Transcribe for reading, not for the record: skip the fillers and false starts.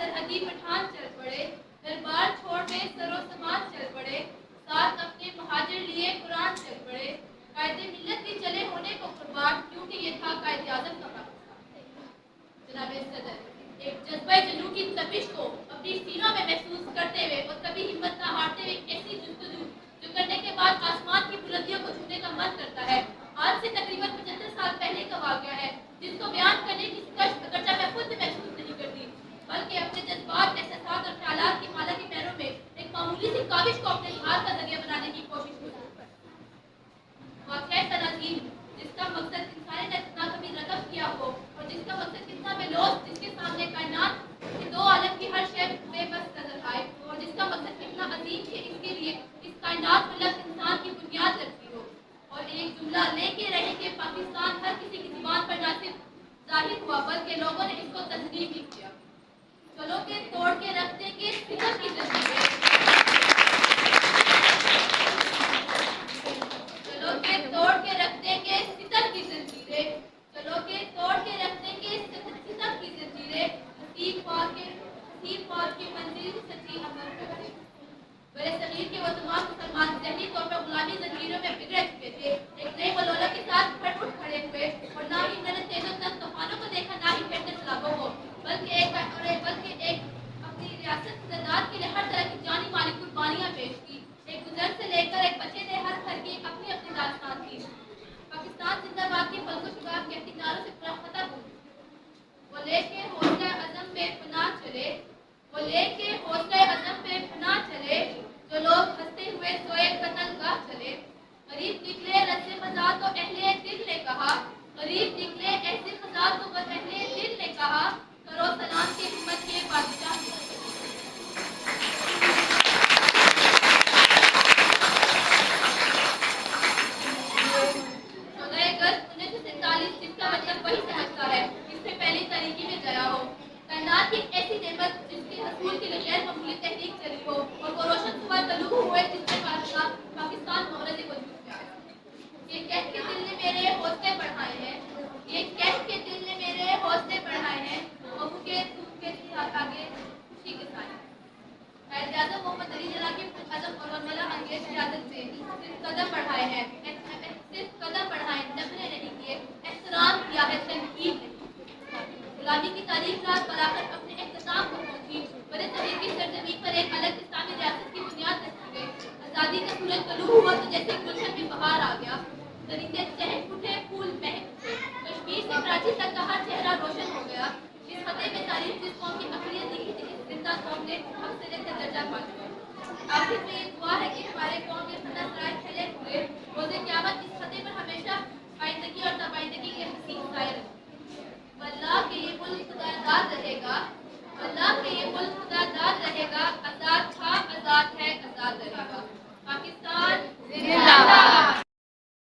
सरहदी पठान चल पड़े, दरबार छोड़ने सरो समाज चल पड़े, साथ अपने महाजर लिए कुरान चल पड़े, कायदे मिल्लत भी चले होने को कुर्बान, क्योंकि ये था कायदे आज़म का पाकिस्तान। जनाब सदर, एक जज्बा जुनू की तपिश को अपनी सीनों में महसूस करते हुए और कभी हिम्मत न हारते हुए ऐसी जुस्तजू जो करने के बाद आसमान की बुलंदियों को छूने का मन करता है। आज से तकरीबन 75 साल पहले का वाक़या है, जिसको बयान करने की कष्ट अगरचा मैं खुद महसूस नहीं करती, बल्कि अपने जज्बात, एहसासात और ख्यालात की माला के पैरों में एक मामूली सी काविश को अपने इज़हार का जरिया बनाने की कोशिश की। वाक़या तनाज़ीम, जिसका मकसद इंसानी ने ना कभी रकब किया हो और जिसका मकसद कितना बेलौस, जिसके सामने कायनात के दो आलम की हर शय बेबस नजर आए और जिसका मकसद कितना अजीम कि इसके लिए इस कायनात में लग इंसान की बुनियाद लगती हो। और एक जुमला लेके रहे कि पाकिस्तान हर किसी की जुबान पर ना सिर्फ जाहिर हुआ बल्कि लोगों ने इसको तस्लीम भी किया। चलो के तोड़ के रख देंगे फिक्र की जंजीरें, चलो के तोड़ के रख देंगे सितम की जंजीरें, चलो के तोड़ के रख देंगे सितम की जंजीरें, हसीब मौत के मंजिल सच्ची अमर करते। बड़े सगीर के वो तमाम मुसलमान ज़हनी तौर पर गुलामी जंजीरों में बिगड़ चुके थे, एक नए बलोला के साथ फट उठ खड़े हुए और ना ही उन्होंने तेजों तक तूफानों को देखा, ना ही फिरते सैलाबों को, बल्कि एक अपनी रियासत सदात के लिए हर तरह की जानी माली कुर्बानियां पेश की। एक गुजर से लेकर एक बच्चे ने हर घर की अपनी अपनी दास्तान थी। पाकिस्तान जिंदाबाद के फल्को शुगाब कहती नारों से पूरा खता गूंजा, वो लेके हौसला अज़म पे पनाह चले, वो लेके हौसला अज़म पे पनाह चले, जो लोग हंसते हुए सोए कत्लगाह चले। गरीब निकले रस्से खज़ा तो अहले दिल ने कहा, गरीब निकले ऐसे खज़ा तो अहले दिल ने कहा, करो सलाम के हिम्मत के बादशाह। 14 अगस्त 1947, जिसका मतलब वही समझता है इससे पहली तारीखी में जया हो। कायनात की एक ऐसी नेमत जिसकी हसूल के लिए गैर मामूली तहरीक चली हो और वो रोशन सुबह तलू हुए जिसके पाकिस्तान मोहरज़ वजूद में आया। ये कह के दिल ने मेरे हौसले बढ़ाए हैं, ये कह के दिल ने मेरे हौसले बढ़ाए हैं, बहू के दूध के आगे खुशी के साए। कायदे आज़म मोहम्मद अली जिन्ना की आज़म और उर्मिला अंगेज क़यादत से सिर्फ कदम बढ़ाए हैं, सिर्फ कदम बढ़ाए, नखरे नहीं किए, एहतराम किया है, तनकीद नहीं। गुलामी की तारीख रात बनाकर अपने एहतसाम को पहुंची, बड़े सगीर की सरजमीन पर एक अलग इस्लामी रियासत की बुनियाद रखी गई। आज़ादी का सूरज तलू हुआ तो जैसे गुलशन में बहार आ गया, दरिंदे चहक उठे, फूल महक उठे, कश्मीर से कराची तक का हर चेहरा रोशन हो गया। इस फतेह में तारीफ जिस कौम की अक़लियत लिखी थी, इस जिंदा कौम ने अक्सरियत का दर्जा पा लिया। आखिर में